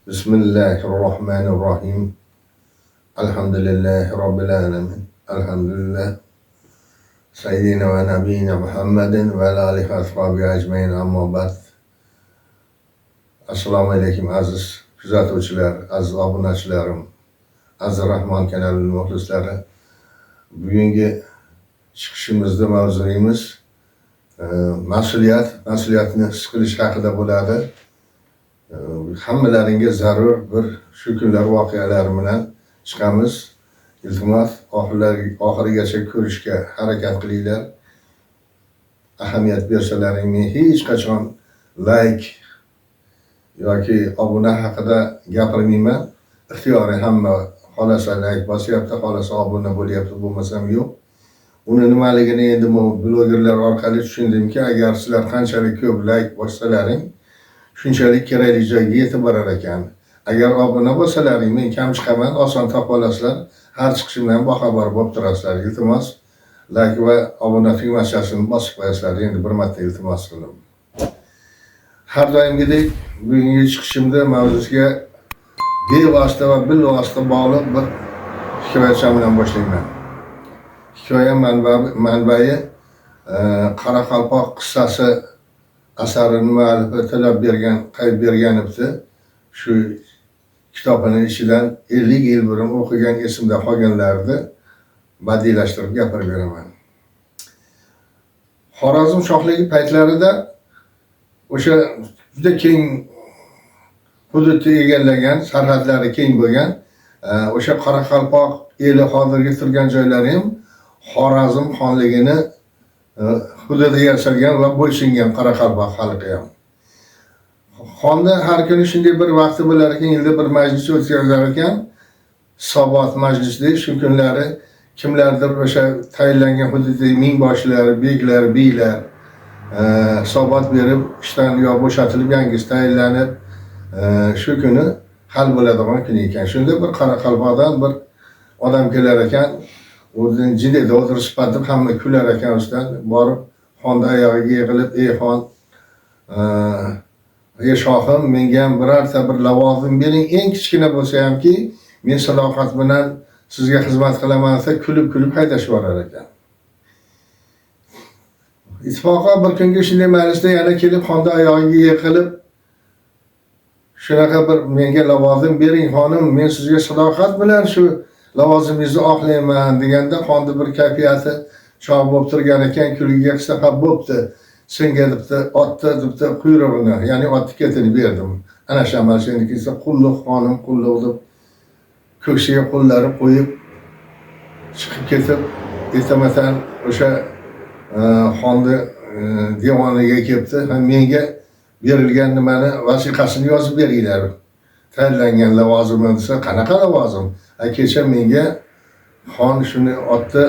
Bismillahirrahmanirrahim. Elhamdülillahi Rabbil alemin. Elhamdülillah. Seyyidina ve Nebiyyina Muhammedin ve alihi ashabi ecmaîn amma ba'd. Assalomu alaykum aziz kuzatuvchilar, aziz obunachilarim, aziz Rahmon kanalining muxlislari. Bugungi chiqishimizda mavzuyimiz mas'uliyatni his qilish haqida bo'ladi. Hammalaringa zarur bir shu kunlar voqealari bilan chiqamiz. Iltimos oxirigacha ko'rishga harakat qilinglar. Ahamiyat bersalaring, men hech qachon like yoki obuna haqida gapirmayman. Ixtiyoriy hamma xolasa like bosyapti, xolasa obuna bo'lyapti, bo'lmasam yo'q. Uni nimaligini endi bu blogerlar orqali tushundimki, agar sizlar qanchalik ko'p like bossalaring, shunchalik kerakli joyga yetib borar ekan. Agar obuna bo'lsalaring, men kam chiqaman, oson topib olasizlar. Har chiqishimdan boxabar bo'lib turasizlar. Iltimos like va obuna tugmachasini bosib qo'yasizlar. Endi bir marta iltimos qildim. Har doimgidek bugungi chiqishimda mavzuga bevosita va bilvosita bog'liq bir hikoya bilan boshlayman. Hikoya manbai Qoraqalpoq qissasi asarini muallifi talab bergan, qayb berganibdi. Shu kitobning ichidan 50 yil burun o'qigan esimda qolganlarni badiiylashtirib gapirib beraman. Xorazm shohligi paytlarida o'sha juda keng hududni egallagan, sarhadlari keng bo'lgan o'sha Qoraqalpoq eli hozirgi turgan joylari ham Xorazm xonligini hududiga yashagan va bo'ysungan Qoraqalpoq xalqi ham. Xonda har kuni shunday bir vaqti bo'lar ekan, yilda bir majlis o'tkazar ekan. Hisobot majlisida shu kunlari kimlardir o'sha tayinlangan hududdagi mingboshlar, beklar, biylar hisobot berib, ishdan yo bo'shatilib, yangisi tayinlanib, shu kuni hal bo'ladigan kun ekan. Shunda bir Qoraqalpoqdan bir odam kelar ekan. O'zining jinida o'tirib sifatib hamma kular ekan ustidan. Borib xonda oyog'iga yig'ilib, "Ey xon, ey shohim, menga ham birorta bir lavozim bering, eng kichkina bo'lsa hamki, men sadoqat bilan sizga xizmat qilaman" desa, kulib haydashib yuborar ekan. Ittifoqo bir kunga shunday majlisda yana kelib xonda oyog'iga yiqilib, "Shunaqa bir menga lavozim bering xonim, men sizga sadoqat bilan shu lavozimingizni oqlayman" deganda xonda bir kayfiyati chog' bo'lib turgan ekan, kuliga qilsa, "Ha bo'pti, senga debdi otni debdi quyrug'ini, ya'ni otni ketini berdim. Ana shu amal seniki esa qulluq xonim, qulluq" deb ko'ksiga qo'llari qo'yib chiqib ketib, ertamatan o'sha xonni devoniga kelibdi. "Menga berilgan nimani vasiqasini yozib beringlar. Tayinlangan lavozimim" desa, "Qanaqa lavozim? Kecha menga xon shuni otni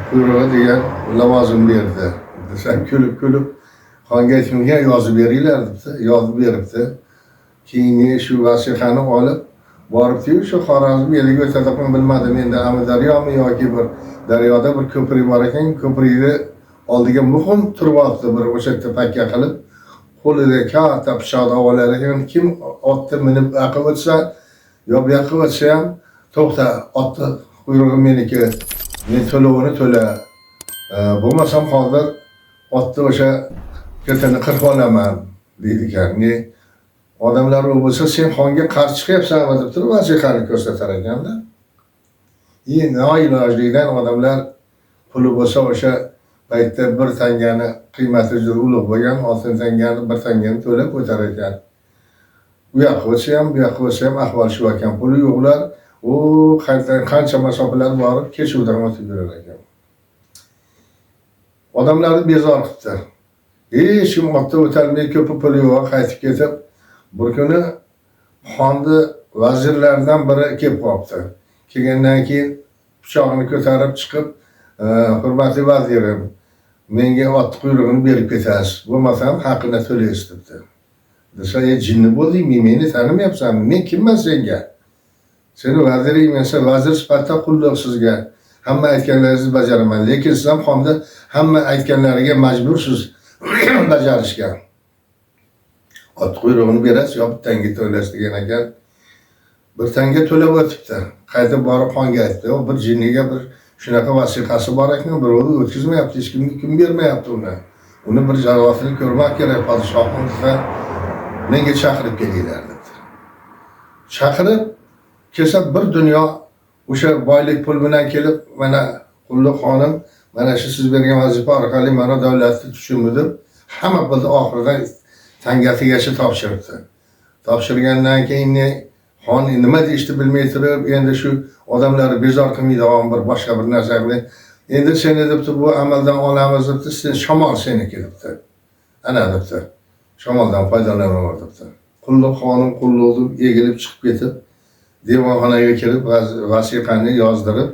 quyrug'i degan lavozim berdi" desa, kulib xonga aytmagan, "Yozib beringlar" debdi. Yozib beribdi. Keyin shu vasiqani olib boribdi-yu, shu Xorazm eliga o'tadigan bilmadim endi Amudaryomi yoki bir daryoda bir ko'prik bor ekan, ko'prikni oldiga muhim turyapti bir o'sha yerda pakka qilib, qo'lida katta pichoq olar ekan. Kim otni minib aqib o'tsa yo bu yoqqa o'tsa ham, "To'xta, otni quyrug'i meniki, men to'lovini to'la. Bo'lmasam hozir otni o'sha ketini qirib olaman" deydi ekan. Odamlar u bo'lsa, "Sen xonga qarshi chiqyapsanmi" deb turib vasiqani ko'rsatar ekanda. Noilojlikdan odamlar puli bo'lsa o'sha paytda 1 tangani qiymati juda ulug' bo'lgan, 6 tangani 1 tangani to'lab o'tar ekan. U yoqqa o'tsa ham, bu yoqqa o'tsa ham ahvol shu ekan. Puli yo'qlar, u qancha masofalar borib kechuvdan o'tib yurar ekan. Odamlarni bezor qildi. Hech kim otda o'tolmay, ko'p puli yo'q, qaytib ketib, bir kuni xonni vazirlaridan biri kelib qolibdi. Kelgandan keyin pichoqni ko'tarib chiqib, "Hurmatli vazirim, menga ot quyrug'ini berib ketasiz, bo'lmasam haqini to'laysiz" debdi. Desa, "Jinni bo'ldingmi? Meni tanimayapsanmi? Men kimman senga? Seni vaziringman, sen vazir sifatida qulluq sizga. Hamma aytganlaringizni bajaraman, lekin siz ham xonda hamma aytganlariga majbursiz bajarishga. ot quyrug'ini berasiz yo bittanga to'lasiz degan ekan. Bir tanga to'lab o'tibdi. Qaytib borib xonga aytdi. Bir jinniga bir shunaqa vasiqasi bor ekan, birovni o'tkazmayapti, hech kimga kim bermayapti uni. Uni bir jarohatini ko'rmak kerak, podshohning qizi menga chaqirib kelinglar dedi. Chaqirib kelsa bir dunyo o'sha boylik pul bilan kelib, mana qulluq xonim, mana shu siz bergan vazifa orqali mana davlatni tushundim. Hamma pulni oxirida tangatigacha topshiribdi. Topshirgandan keyin xon nima deyishni bilmay turib, endi shu odamlarni bezor qilmaydigan bir boshqa bir narsa bilan endi seni debdi bu amaldan olamiz debdi, sen shamol seniki debdi. Ana debdi. Shamoldan foydalanaver debdi. Qulluq xonim qulluqni egilib chiqib ketib, devonxonaga kirib vasiqani yozdirib,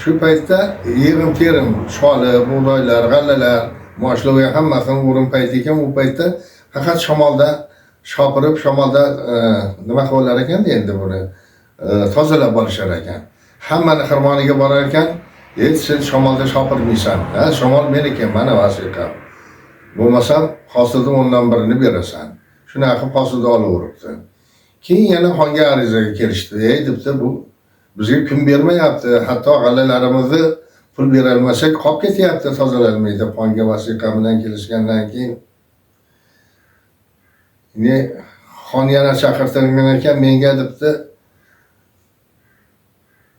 shu paytda yig'im terim, sholi, bug'doylar, g'allalar, moshlovga hammasini o'rin payti ekan, u paytda faqat shamolda shopirib, shamolda nima qilar ekan endi buni tozalab olishar ekan. Hammani xirmoniga borar ekan, sen shamolda shopirmaysan. Ha, shamol meniki, mana vasiqam. Bo'lmasam hosilning o'ndan birini berasan. Shunaqa qilib hosilni olaveribdi. Keyin yana xonga arizaga kelishdi. Ey debdi, bu bizga kun bermayapti. Hatto g'allalarimizni pul bera olmasak qolib ketyapti, tozalanmaydi. Xonga vasiqa bilan kelishgandan keyin xon yana chaqirtirgan ekan, menga debdi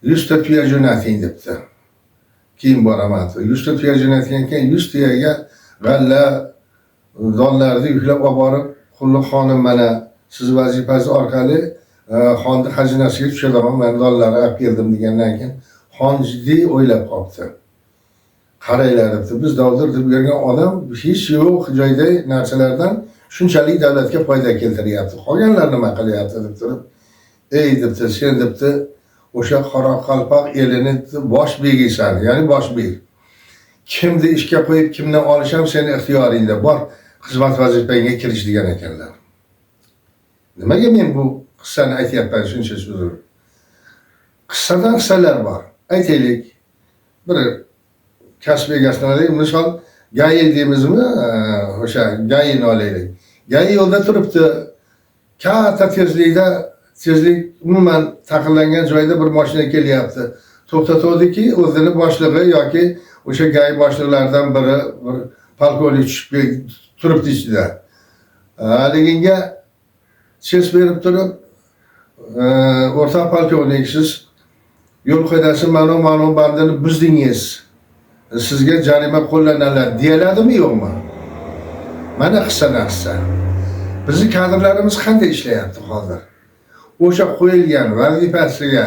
100 ta tuya jo'nating debdi. Keyin boraman. 100 ta tuya jo'natgan keyin 100 tuyaga g'alla donlarni yuklab olib borib, qulluq xonim mana siz vazifangiz orqali xonni xazinasiga tushadigan men donlarni olib keldim degandan keyin xon jiddiy o'ylab qolibdi. Qaranglar debdi, biz davlat deb bergan odam hech yo'q joyda narsalardan shunchalik davlatga foyda keltiryapti. Qolganlar nima qilyapti deb turib, ey debdi, sen debdi o'sha Qoraqalpoq elini bosh begisan, ya'ni bosh beg. Kimni ishga qo'yib, kimdan olisham seni ixtiyoringda bor, xizmat vazifangga kirish degan ekanlar. Nimaga men bu qissani aytyapman shuncha so'zim? Qissadan qissalar bor. Aytaylik, bir kasb egasini olaylik, misol Gayi deymizmi? O'sha Gayini olaylik. Gayi yo'lda turibdi. Katta tezlik umuman taqiqlangan joyda bir mashina kelyapti. To'xtatuvdiki, o'zini boshlig'i yoki o'sha Gayi boshliqlaridan biri bir polkovnik tushib turibdi ichida. Haliginga ses berib turib, o'rtoq polkovnik, siz yo'l qo'ydasi ma'lum bandini buzdingiz. Sizga jarima qo'llanadi deyaladimi yo'qmi? Mana qissa. Bizning kadrlarimiz qanday ishlayapti hozir? O'sha qo'yilgan vazifasiga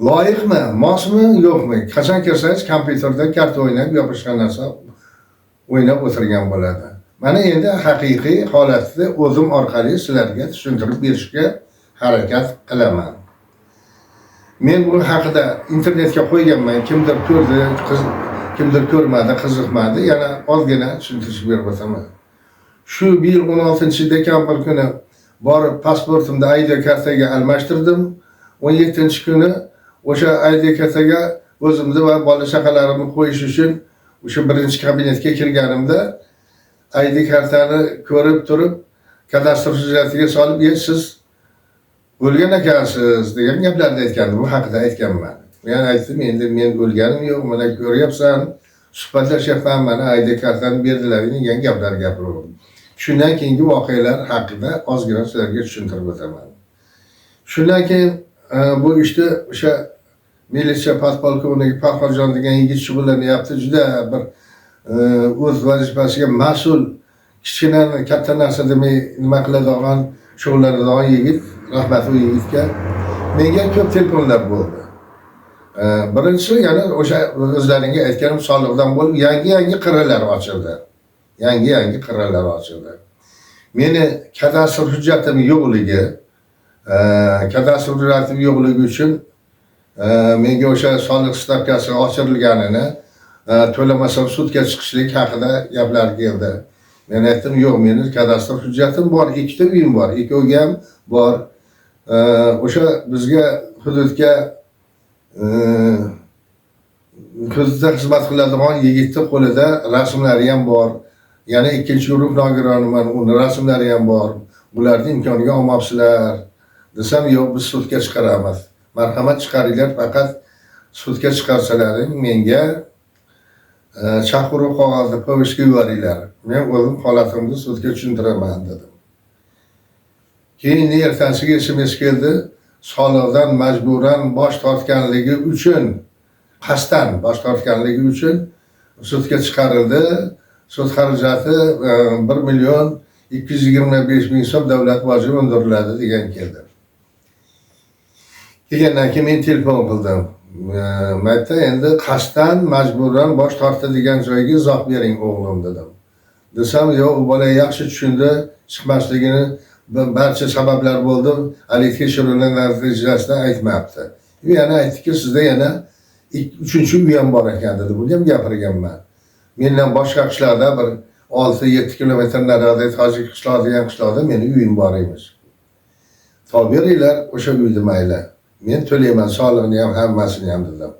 loyiqmi, mosmi, yo'qmi? Qachon kirsangiz kompyuterda karta o'ynab, yo boshqa narsa o'ynab o'tirgan bo'ladi. Mana endi haqiqiy holatni o'zim orqali sizlarga tushuntirib berishga harakat qilaman. Men bu haqida internetga qo'yganman, kimdir ko'rdi, kimdir ko'rmadi, qiziqmadi, yana ozgina tushuntirib berib o'taman. Shu yil 16-dekabr kuni borib pasportimni ID kartaga almashtirdim. 17-kuni o'sha ID kartaga o'zimni va bola chaqalarimni qo'yish uchun o'sha birinchi kabinetga kirganimda ID kartani ko'rib turib, kadastr hujjatiga solib, siz o'lgan ekansiz degan gaplarni aytgandim. Bu haqida aytganman. Men aytdim, endi men o'lganim yo'q, mana ko'ryapsan, suhbatlashyapman, mana ID kartani berdilar degan gaplar gapiraverdim. Shundan keyingi voqealar haqida ozgina sizlarga tushuntirib o'taman. Shundan keyin bu ishni o'sha militsiya podpolkovniki Farhodjon degan yigit shug'ullanyapti. Juda bir o'z vazifasiga mas'ul, kichkina katta narsa demay nima qiladigan, shug'ullanadigan yigit. Rahmat u yigitga. Menga ko'p telefonlar bo'ldi. Birinchisi yana o'sha o'zlaringga aytganim soliqdan bo'lib yangi qirralar ochildi. Yangi qirralar ochildi. Meni kadastr hujjatim yo'qligi, uchun menga o'sha soliq stavkasi oshirilganini, to'lamasam sudga chiqishlik haqida gaplar keldi. Men aytdim, yo'q, meni kadastr hujjatim bor, 2 ta uyim bor, 2 o'gam bor. O'sha bizga hududda xizmat qiladigan yigitning qo'lida rasmlari ham bor. yana ikkinchi guruh nogironiman, uni rasmlari ham bor. Bularni imkoniga olmabsizlar desam, yo'q, biz sudga chiqaramiz. Marhamat chiqaringlar, faqat sudga chiqarsalaring menga chaqiruv qog'ozni povishga yuboringlar. Men o'zim holatimni sudga tushuntiraman dedim. Keyin ertasiga SMS keldi, soliqdan majburan bosh tortganligi uchun, qasddan bosh tortganligi uchun sudga chiqarildi. Sud xarajati 1.225.000 so'm davlat boji undiriladi degan keldi. Degandan keyin men telefon qildim. Mayda endi qasddan majburan bosh tortdi degan joyga izoh bering o'g'lim dedim. Desam, yo'q, u bola yaxshi tushundi, chiqmasligini barcha sabablar bo'ldi, hali tekshiruvlar natijasida aytmabdi. Yana aytdiki, sizda yana 3-chi uy ham bor ekan dedi. Buni ham gapirganman. Mendan boshqa qishloqda bir 6-7 kilometr narida tojik qishlog'i degan qishloqda meni uyim bor emish. To'beringlar o'sha uyni mayli. Men to'layman soliqni ham, hammasini ham dedim.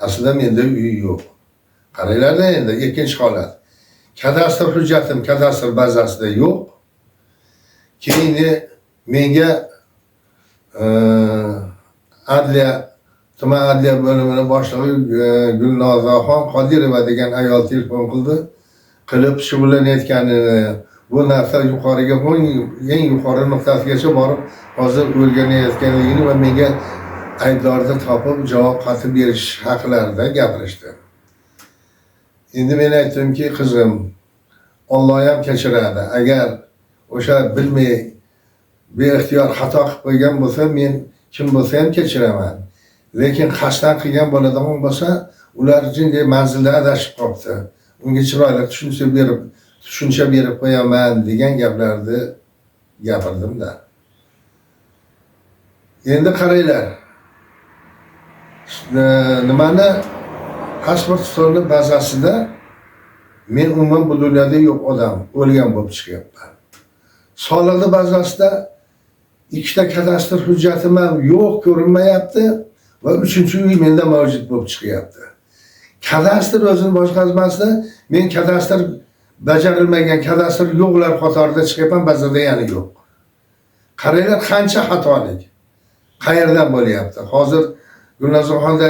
Aslida menda uy yo'q. Qaranglar endi ikkinchi holat. Kadastr hujjatim kadastr bazasida yo'q. Keyin menga adliya tuman adliya bo'limining boshlig'i Gulnozaxon Qodirova degan ayol telefon qilib shug'ullanayotganini, bu narsa yuqoriga eng yuqori nuqtasigacha borib hozir o'rganayotganligini va menga aybdorni topib javob xati berish haqlarida gapirishdi. Endi men aytdimki, qizim, Alloh ham kechiradi. Agar o'sha bilmay beixtiyor xato qilib qo'ygan bo'lsa, men kim bo'lsa ham kechiraman. Lekin qasddan qilgan bo'ladigan bo'lsa, ular jinday manzilda adashib qolibdi. Unga chiroyli tushuncha berib qo'yaman degan gaplarni gapirdim-da. Endi qaranglar. Nimani pasport stoli bazasida men umuman bu dunyoda yo'q odam, o'lgan bo'lib chiqyapman. Soliqni bazasida 2 ta kadastr hujjatim ham yo'q, ko'rinmayapti va 3-chi uy menda mavjud bo'lib chiqyapti. Kadastr o'zini boshqarmasida men kadastr bajarilmagan kadastr yo'qlar qatorida chiqyapman, bazada yana yo'q. Qaranglar qancha xatolik. Qayerdan bo'lyapti? Hozir Gulnozaxonda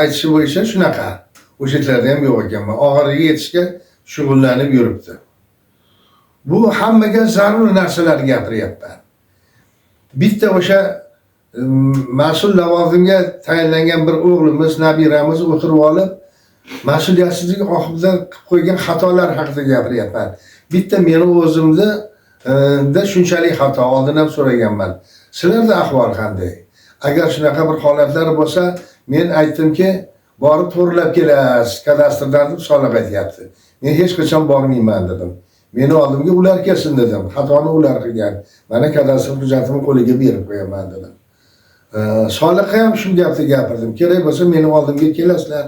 aytishi bo'yicha shunaqa. O'shalarda ham yo'q ekanman. Oxiriga yetishga shug'ullanib yuribdi. Bu hammaga zarur narsalar gapiryapman. Bitta o'sha mas'ul lavozimga tayinlangan bir o'g'limiz, nabiramiz o'tirib olib, mas'uliyatsizlik oqibida qilib qo'ygan xatolar haqida gapiryapman. Bitta meni o'zimda da shunchalik xato oldin ham so'raganman. Sizlarda ahvol qanday? Agar shunaqa bir holatlar bo'lsa, men aytdimki, borib to'g'rilab kelasiz, kadastrdan deb soliq aytyapti. Men hech qachon bormayman dedim. Meni oldimga ular kelsin dedim. Xatoni ular qilgan. Mana kadastr hujjatimni qo'liga berib qo'yaman dedim. Soliqqa ham shu gapni gapirdim. Kerak bo'lsa meni oldimga kelasizlar.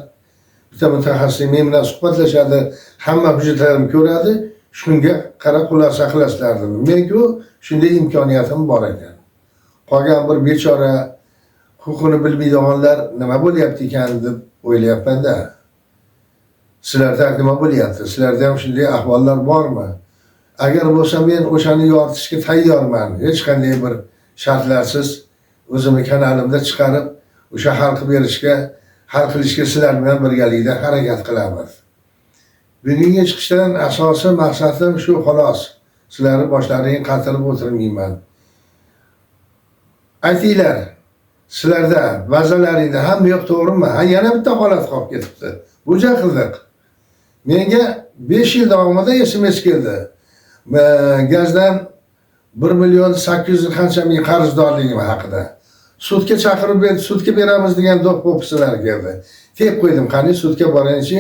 Bitta mutaxassis men bilan suhbatlashadi, hamma hujjatlarimni ko'radi, shunga qarab xulosa qilasizlar dedim. Men-ku shunday imkoniyatim bor ekan. Qolgan bir bechora huquqini bilmaydiganlar nima bo'lyapti ekan deb o'ylayapman-da. Sizlarda nima bo'lyapti? Sizlarda ham shunday ahvollar bormi? Agar bo'lsa men o'shani yoritishga tayyorman. Hech qanday bir shartlarsiz o'zimni kanalimda chiqarib, o'sha hal qilishga sizlar bilan birgalikda harakat qilamiz. Bugungi chiqishdan asosiy maqsadim shu xolos. Sizlarni boshlaringni qatirib o'tirmayman. Aytinglar, sizlarda vazalaringda hamma yo'q, to'g'rimi? Ha, yana bitta holat qolib ketibdi. Bu qiziq. Menga 5 yil davomida SMS keldi. Gazdan 1.800.000 qancha ming qarzdorligim haqida. Sudga chaqirib sudga beramiz degan do'q-po'pisalar keldi. Tep qo'ydim, qani sudga boringchi,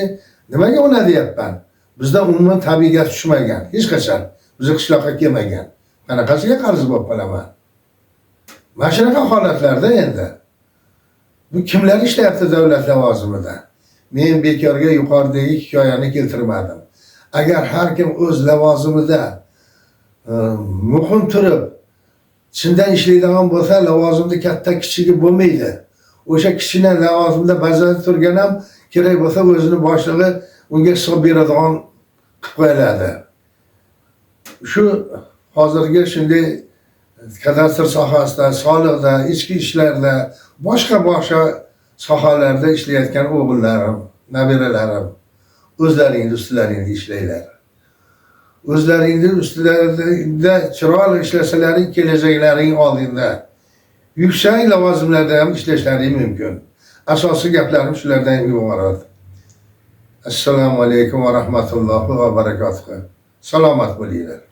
nimaga uni deyapman? Bizda umuman tabiiga tushmagan, hech qachon bizni qishloqqa kelmagan. Qanaqasiga qarz bo'lib qolaman? Mana shunaqa holatlarda endi bu kimlar ishlayapti davlat lavozimida? Men bekorga yuqoridagi hikoyani keltirmadim. Agar har kim o'z lavozimida muhim turib chindan ishlaydigan bo'lsa, lavozimda katta kichigi bo'lmaydi. O'sha kichkina lavozimda ba'zida turgan ham kerak bo'lsa o'zini boshlig'i unga hisob beradigan qilib qo'yiladi. Shu hozirgi shunday kadastr sohasida, soliqda, ichki ishlarda, boshqa sohalarda ishlayotgan o'g'illarim, nabiralarim, o'zlaringni ustilaringda ishlanglar. O'zlaringni ustilarida chiroyli ishlasalaring, kelajaklaring oldinda. Yuksak lavozimlarda ham ishlashlaring mumkin. Asosiy gaplarim shulardan iborat. Assalomu alaykum va rahmatullohi va barakatuh. Salomat bo'linglar.